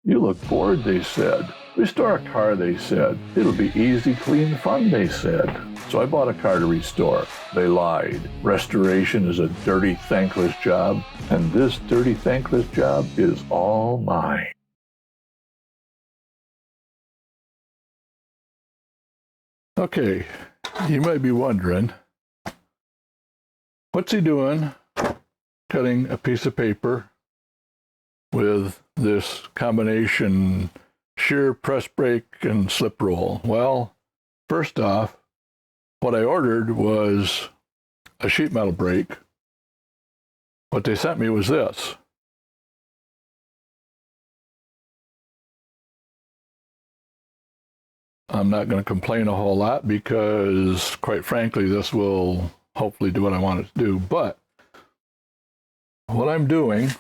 You look bored, they said. Restore a car, they said. It'll be easy, clean fun, they said. So I bought a car to restore. They lied. Restoration is a dirty, thankless job, and this dirty, thankless job is all mine. Okay, you might be wondering, what's he doing cutting a piece of paper with this combination shear, press brake, and slip roll? Well, first off, what I ordered was a sheet metal brake. What they sent me was this. I'm not going to complain a whole lot because, quite frankly, this will hopefully do what I want it to do. But what I'm doing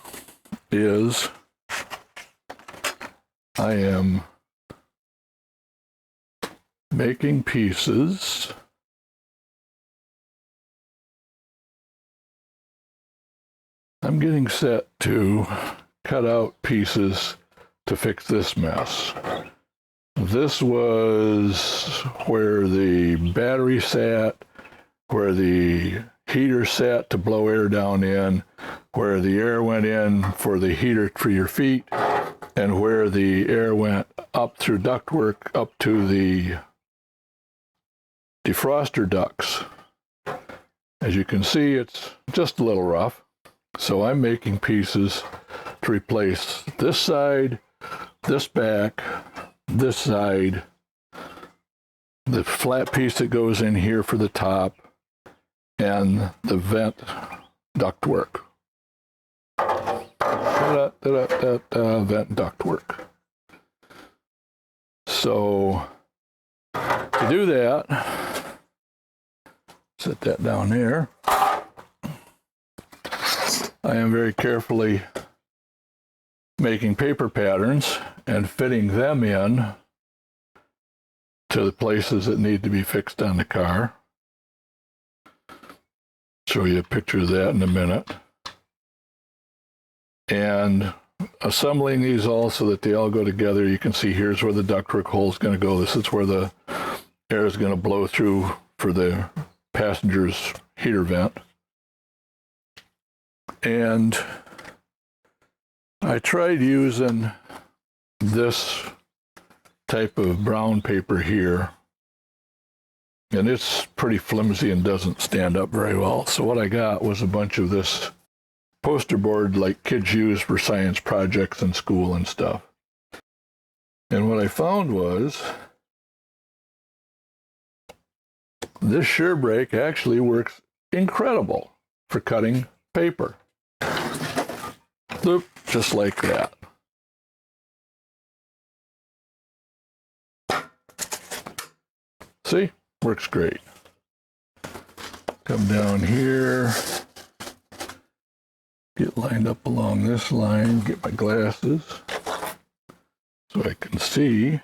is I am making pieces I'm getting set to cut out pieces to fix this mess. This was where the battery sat, where the heater sat to blow air down in, where the air went in for the heater for your feet, and where the air went up through ductwork up to the defroster ducts. As you can see, it's just a little rough. So I'm making pieces to replace this side, this back, this side, the flat piece that goes in here for the top, and the vent ductwork. Vent ductwork. So to do that, set that down there. I am very carefully making paper patterns and fitting them in to the places that need to be fixed on the car. Show you a picture of that in a minute. And assembling these all so that they all go together. You can see here's where the ductwork hole is going to go. This is where the air is going to blow through for the passenger's heater vent. And I tried using this type of brown paper here, and it's pretty flimsy and doesn't stand up very well. So what I got was a bunch of this poster board like kids use for science projects in school and stuff. And what I found was this shear brake actually works incredible for cutting paper. Loop, just like that. See? Works great. Come down here, get lined up along this line, get my glasses so I can see.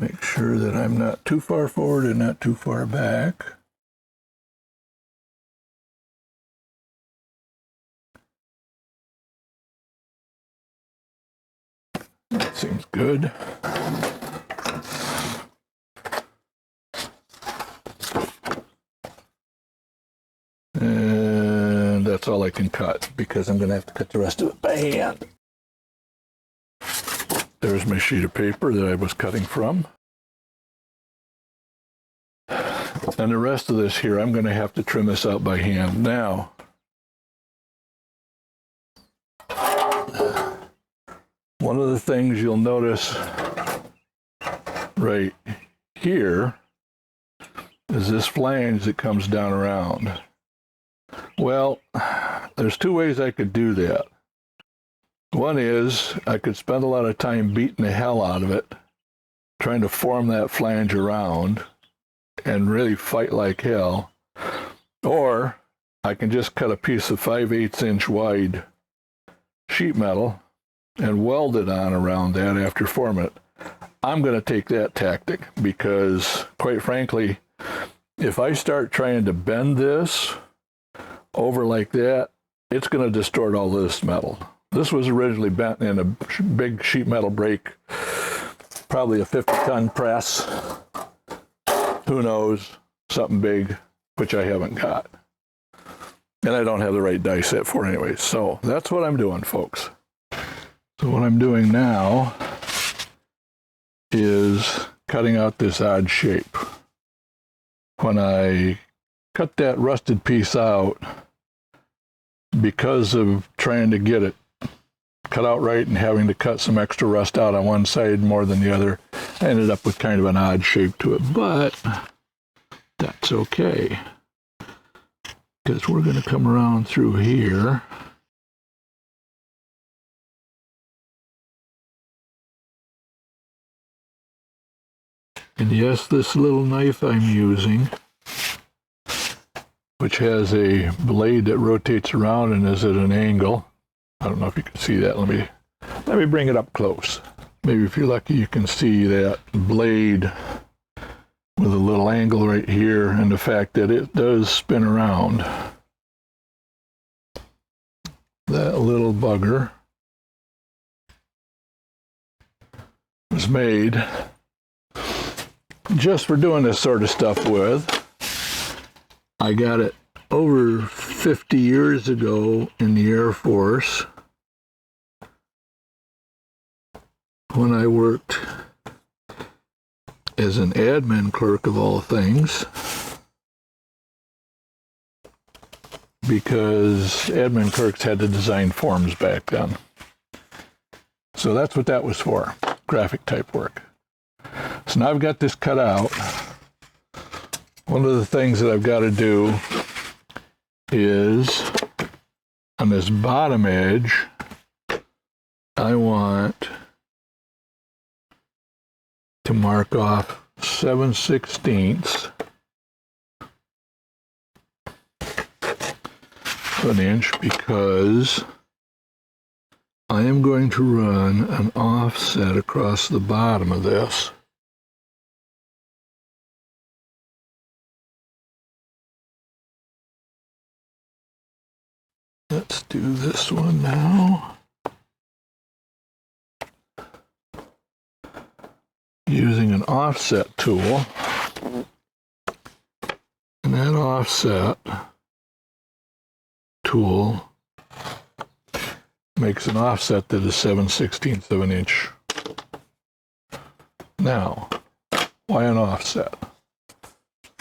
Make sure that I'm not too far forward and not too far back. That seems good. And that's all I can cut because I'm going to have to cut the rest of it by hand. There's my sheet of paper that I was cutting from. And the rest of this here, I'm going to have to trim this out by hand. Now, one of the things you'll notice right here is this flange that comes down around. Well, there's two ways I could do that. One is I could spend a lot of time beating the hell out of it, trying to form that flange around and really fight like hell. Or I can just cut a piece of 5/8 inch wide sheet metal and weld it on around that after forming it. I'm going to take that tactic because, quite frankly, if I start trying to bend this over like that, it's going to distort all this metal. This was originally bent in a big sheet metal brake, probably a 50-ton press. Who knows? Something big, which I haven't got. And I don't have the right die set for anyway. So that's what I'm doing, folks. So what I'm doing now is cutting out this odd shape. When I cut that rusted piece out, because of trying to get it cut out right and having to cut some extra rust out on one side more than the other, I ended up with kind of an odd shape to it, but that's okay, because we're going to come around through here. And yes, this little knife I'm using, which has a blade that rotates around and is at an angle. I don't know if you can see that. Let me bring it up close. Maybe if you're lucky, you can see that blade with a little angle right here and the fact that it does spin around. That little bugger was made just for doing this sort of stuff with. I got it over 50 years ago in the Air Force when I worked as an admin clerk of all things, because admin clerks had to design forms back then. So that's what that was for, graphic type work. So now I've got this cut out. One of the things that I've got to do is on this bottom edge, I want to mark off 7/16 of an inch, because I am going to run an offset across the bottom of this. Let's do this one now. Using an offset tool. And that offset tool makes an offset that is 7/16 of an inch. Now, why an offset?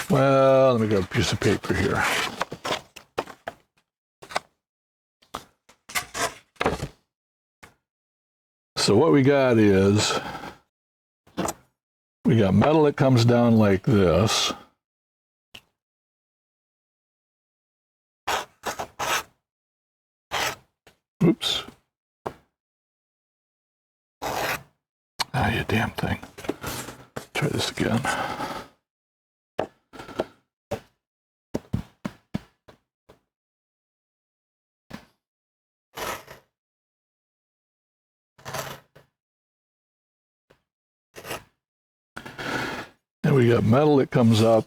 Well, let me grab a piece of paper here. So what we got is, we got metal that comes down like this. Oops. Ah, you damn thing. Try this again. And we got metal that comes up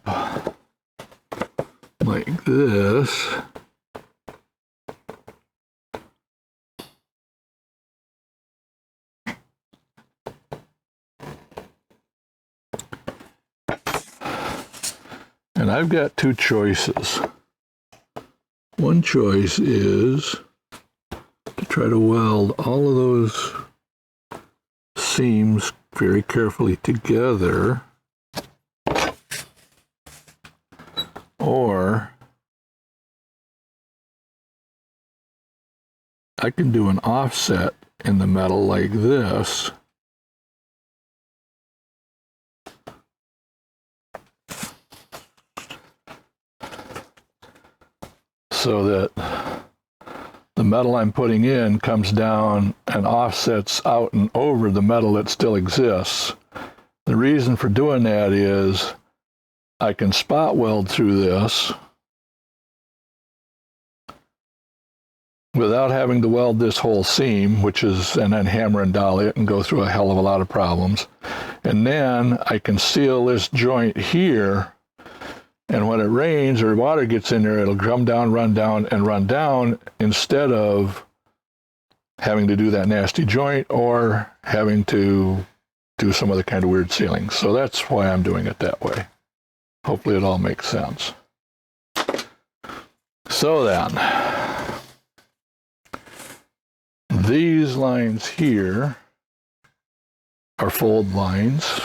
like this. And I've got two choices. One choice is to try to weld all of those seams very carefully together, or I can do an offset in the metal like this. So that the metal I'm putting in comes down and offsets out and over the metal that still exists. The reason for doing that is I can spot weld through this without having to weld this whole seam, and then hammer and dolly it and go through a hell of a lot of problems. And then I can seal this joint here, and when it rains or water gets in there, it'll come down, run down, and run down, instead of having to do that nasty joint or having to do some other kind of weird sealing. So that's why I'm doing it that way. Hopefully it all makes sense. So then, these lines here are fold lines.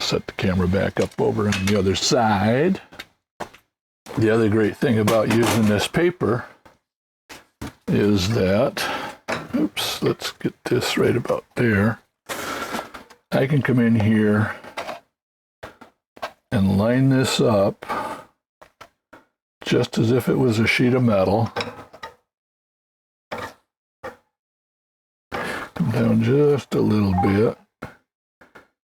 Set the camera back up over on the other side. The other great thing about using this paper is that, oops, let's get this right about there. I can come in here and line this up just as if it was a sheet of metal. Come down just a little bit.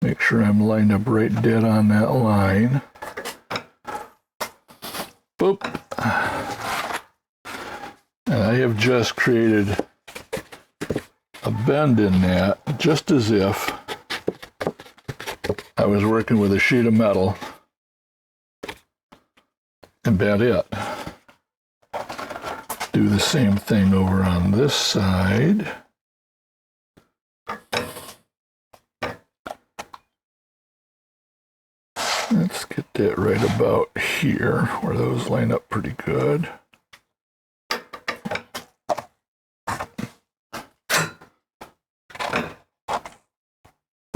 Make sure I'm lined up right dead on that line. Boop. And I have just created a bend in that, just as if I was working with a sheet of metal and bent it. Do the same thing over on this side. Let's get that right about here, where those line up pretty good.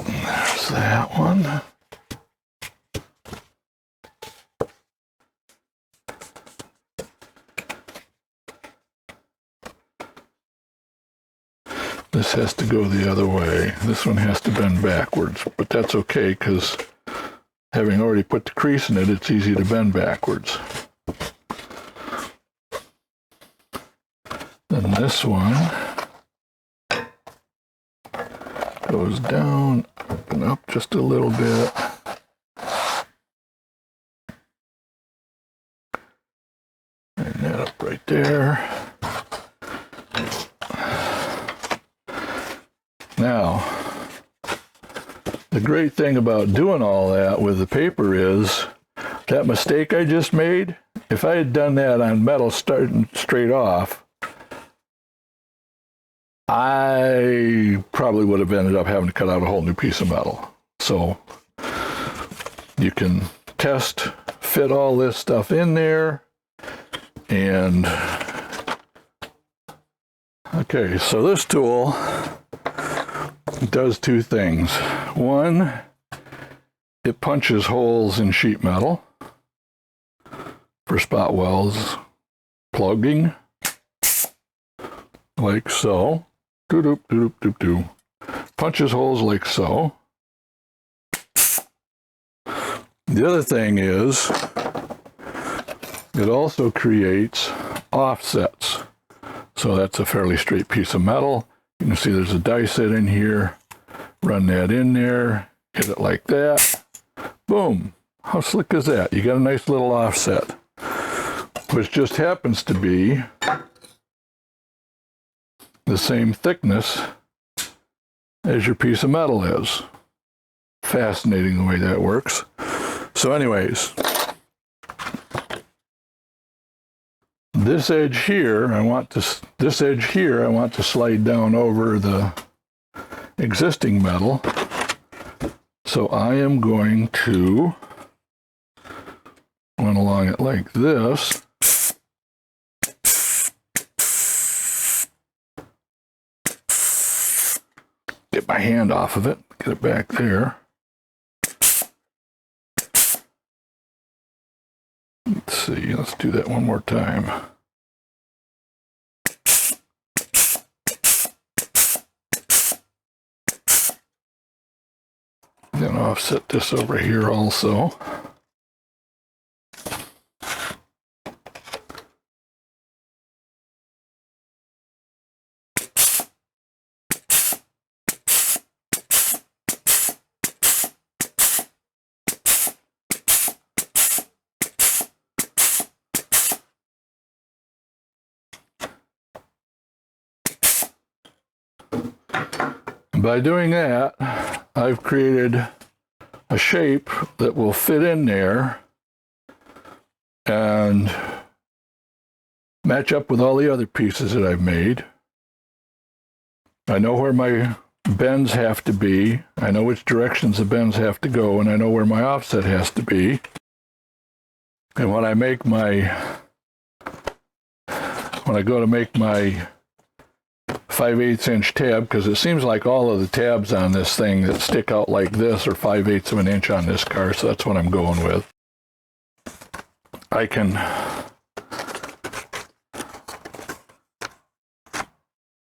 There's that one. This has to go the other way. This one has to bend backwards, but that's okay, because having already put the crease in it, it's easy to bend backwards. Then this one goes down, up and up just a little bit. And that up right there. Now, the great thing about doing all that with the paper is that mistake I just made, if I had done that on metal starting straight off, I probably would have ended up having to cut out a whole new piece of metal. So you can test, fit all this stuff in there, and okay, so this tool does two things. One, it punches holes in sheet metal for spot welds plugging, like so. Doo-doop, doo-doop, doop-doo. Punches holes like so. The other thing is, it also creates offsets. So that's a fairly straight piece of metal. You can see there's a die set in here. Run that in there, hit it like that. Boom. How slick is that? You got a nice little offset, which just happens to be the same thickness as your piece of metal is. Fascinating the way that works. So anyways, this edge here, I want to slide down over the existing metal. So I am going to run along it like this. Get my hand off of it, get it back there. Let's see, let's do that one more time. Then offset this over here also. By doing that, I've created a shape that will fit in there and match up with all the other pieces that I've made. I know where my bends have to be. I know which directions the bends have to go, and I know where my offset has to be. And when I go to make my 5/8 inch tab, because it seems like all of the tabs on this thing that stick out like this are 5/8 of an inch on this car, so that's what I'm going with. I can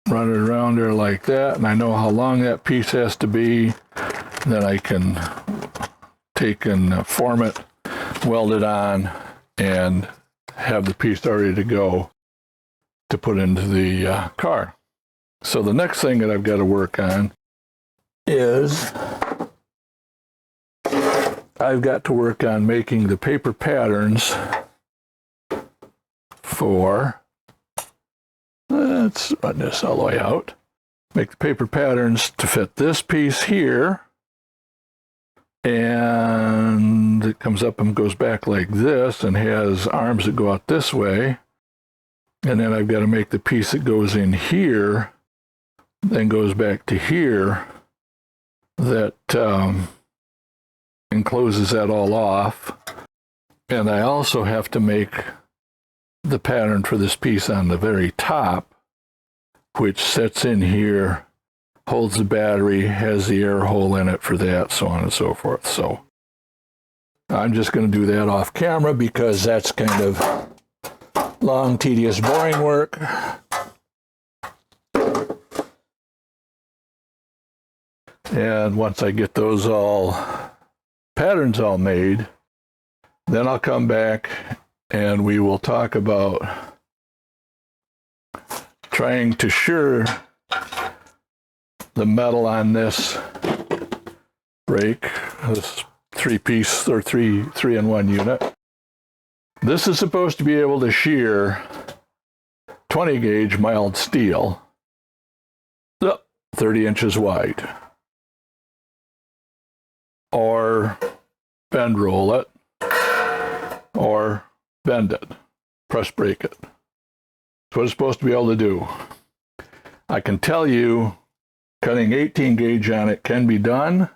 run it around there like that, and I know how long that piece has to be. Then I can take and form it, weld it on, and have the piece ready to go to put into the car. So the next thing that I've got to work on is I've got to work on making the paper patterns for, let's run this all the way out, make the paper patterns to fit this piece here, and it comes up and goes back like this and has arms that go out this way, and then I've got to make the piece that goes in here then goes back to here that encloses that all off. And I also have to make the pattern for this piece on the very top, which sets in here, holds the battery, has the air hole in it for that, so on and so forth. So I'm just going to do that off camera because that's kind of long, tedious, boring work. And once I get those patterns all made, then I'll come back and we will talk about trying to shear the metal on this brake, this three-piece or three-in-one unit. This is supposed to be able to shear 20 gauge mild steel, 30 inches wide, or bend roll it, or bend it, press break it. That's what it's supposed to be able to do. I can tell you cutting 18 gauge on it can be done,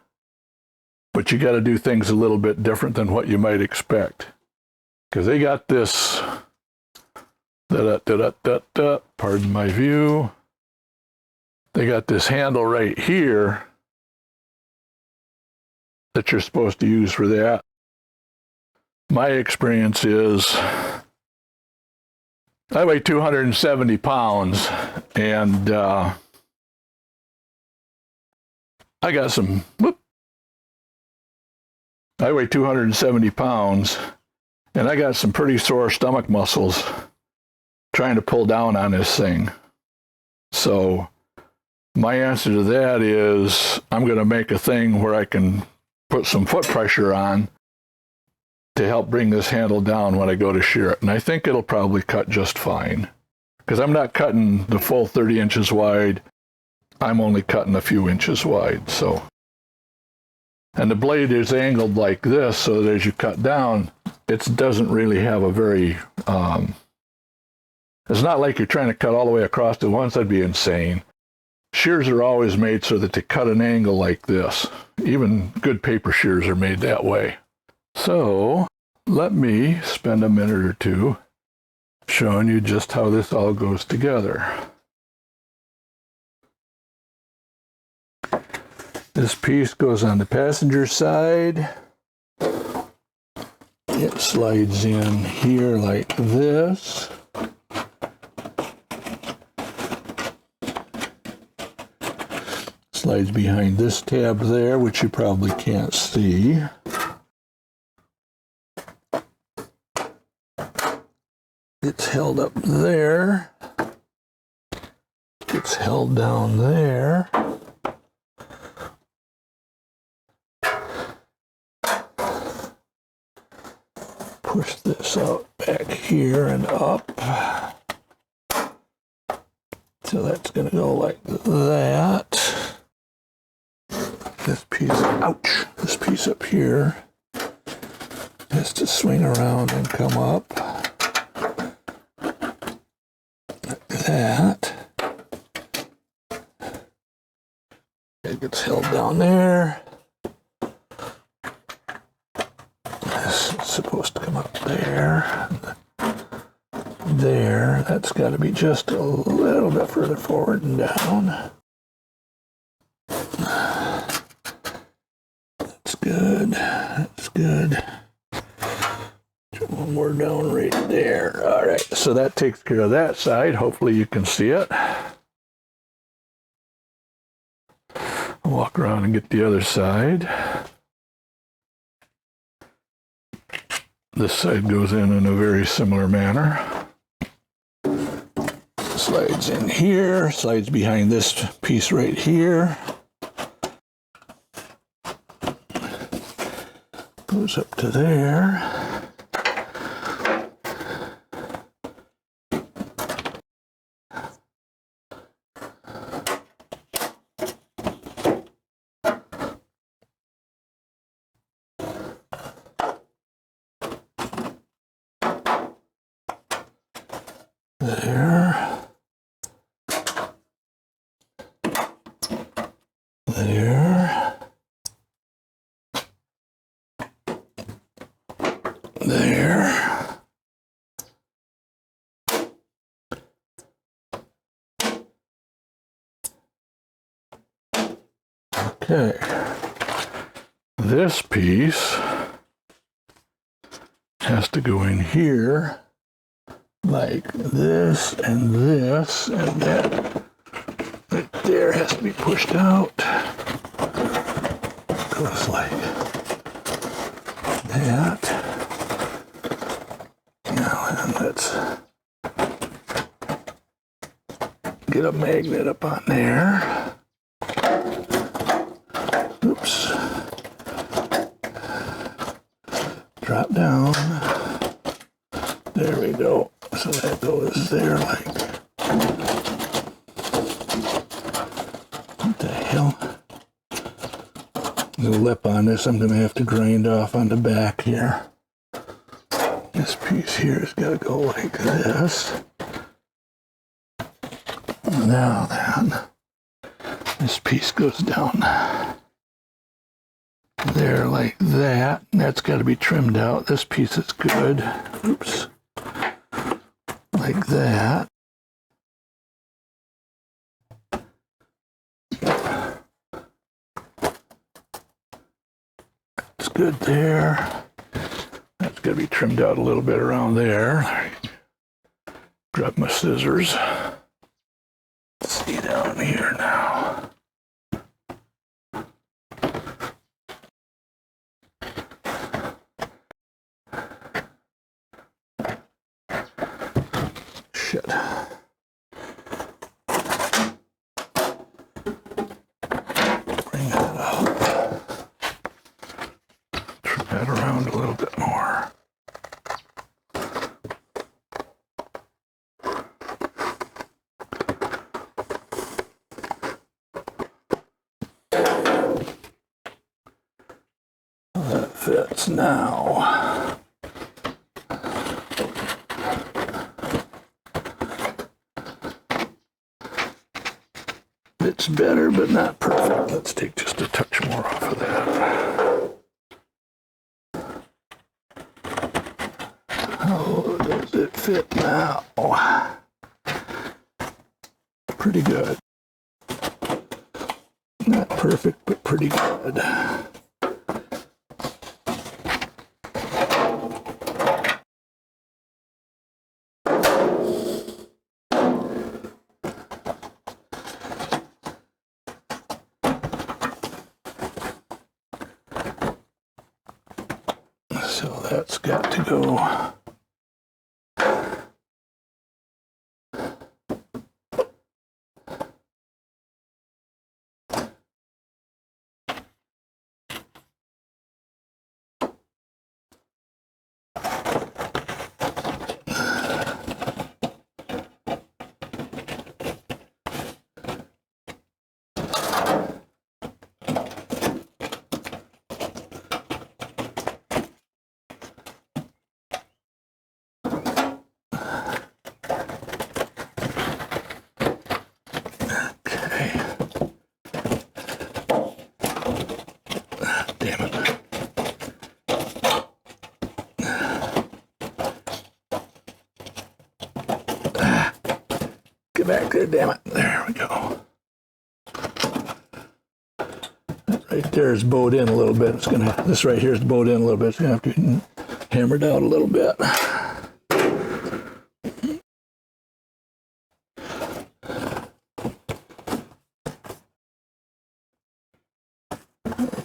but you got to do things a little bit different than what you might expect. Because they got this, pardon my view, they got this handle right here that you're supposed to use for that. My experience is I weigh 270 pounds, and I got some, I weigh 270 pounds, and I got some pretty sore stomach muscles trying to pull down on this thing. So my answer to that is I'm going to make a thing where I can put some foot pressure on to help bring this handle down when I go to shear it. And I think it'll probably cut just fine. Because I'm not cutting the full 30 inches wide. I'm only cutting a few inches wide. So, and the blade is angled like this so that as you cut down, it doesn't really have a very, it's not like you're trying to cut all the way across at once. That'd be insane. Shears are always made so that they cut an angle like this. Even good paper shears are made that way. So let me spend a minute or two showing you just how this all goes together. This piece goes on the passenger side. It slides in here like this. Slides behind this tab there, which you probably can't see. It's held up there. It's held down there. Push this out back here and up. So that's going to go like that. this piece, ouch, this piece up here has to swing around and come up like that. It gets held down there. This is supposed to come up there. There, that's got to be just a little bit further forward and down. That's good. That's good. One more down right there. All right, so that takes care of that side. Hopefully you can see it. I'll walk around and get the other side. This side goes in a very similar manner. Slides in here, slides behind this piece right here. Goes up to there. There. There. There. Okay. This piece has to go in here like this, and that right there has to be pushed out. Goes like that. Now, and let's get a magnet up on there. Oops. Drop down. There we go. So that goes there like, what the hell? The lip on this I'm going to have to grind off on the back here. This piece here has got to go like this. Now then, this piece goes down there like that. That's got to be trimmed out. This piece is good. Oops. Like that. It's good there. That's got to be trimmed out a little bit around there. Grab my scissors. See down here now. Shit. Bring that up. Turn that around a little bit more. That fits now. It's better, but not perfect. Let's take just a touch more off of that. How does it fit now? Pretty good. Not perfect, but pretty good. So that's got to go. there, damn it. There we go. That right there is bowed in a little bit. This right here is bowed in a little bit. It's gonna have to be hammered out a little bit.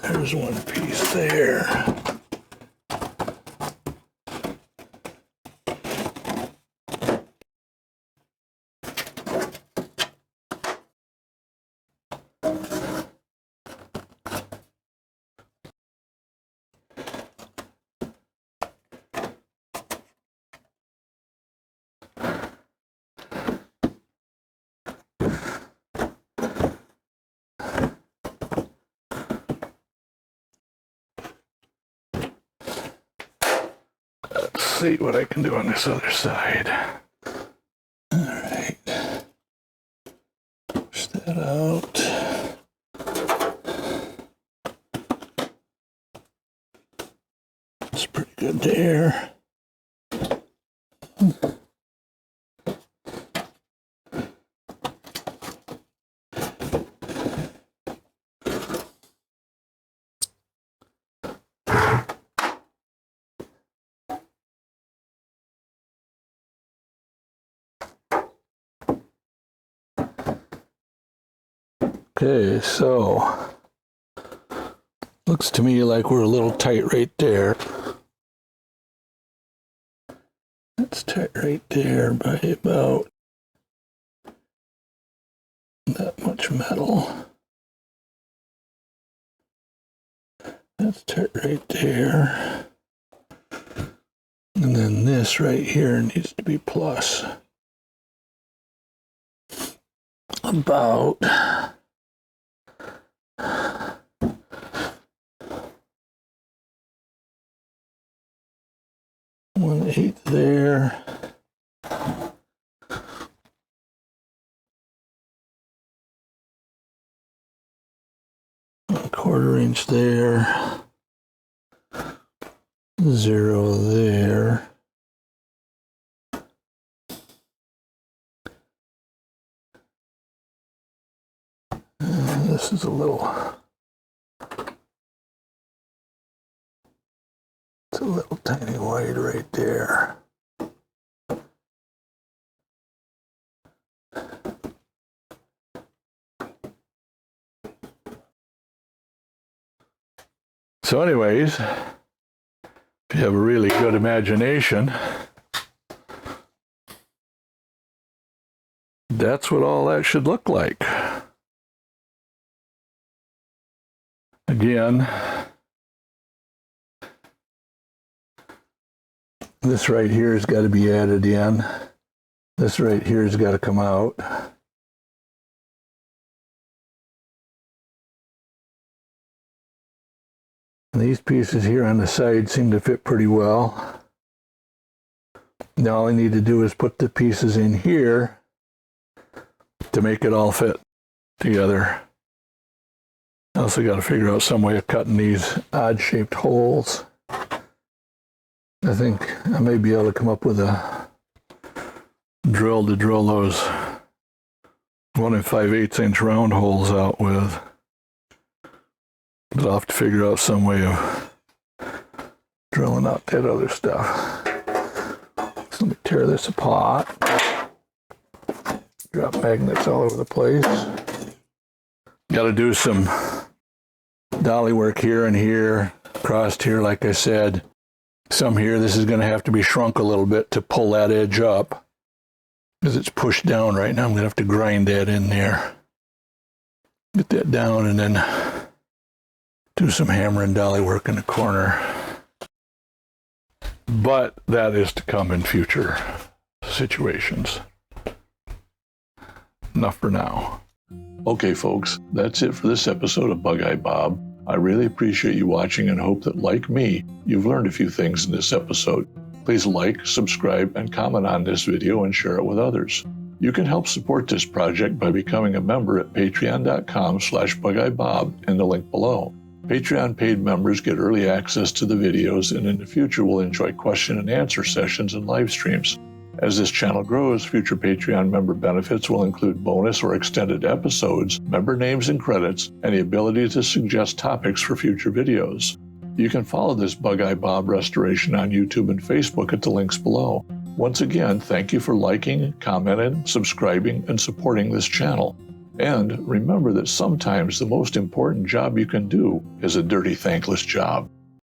There's one piece there. See what I can do on this other side. All right, push that out. That's pretty good there. Okay, so looks to me like we're a little tight right there. That's tight right there by about that much metal. That's tight right there. And then this right here needs to be plus about 1/8 there. A 1/4 inch there. 0 there. And this is a little tiny wide right there. So anyways, if you have a really good imagination, that's what all that should look like. Again, this right here has got to be added in. This right here has got to come out. And these pieces here on the side seem to fit pretty well. Now all I need to do is put the pieces in here to make it all fit together. I also got to figure out some way of cutting these odd-shaped holes. I think I may be able to come up with a drill to drill those 1 5/8 inch round holes out with. But I'll have to figure out some way of drilling out that other stuff. So let me tear this apart. Drop magnets all over the place. Got to do some dolly work here and here, crossed here, like I said. Some here, this is going to have to be shrunk a little bit to pull that edge up because it's pushed down right now. I'm going to have to grind that in there. Get that down and then do some hammer and dolly work in the corner. But that is to come in future situations. Enough for now. Okay, folks, that's it for this episode of BugeyeBob. I really appreciate you watching and hope that, like me, you've learned a few things in this episode. Please like, subscribe, and comment on this video and share it with others. You can help support this project by becoming a member at patreon.com/BugeyeBob in the link below. Patreon paid members get early access to the videos and in the future will enjoy question and answer sessions and live streams. As this channel grows, future Patreon member benefits will include bonus or extended episodes, member names and credits, and the ability to suggest topics for future videos. You can follow this BugeyeBob restoration on YouTube and Facebook at the links below. Once again, thank you for liking, commenting, subscribing, and supporting this channel. And remember that sometimes the most important job you can do is a dirty, thankless job.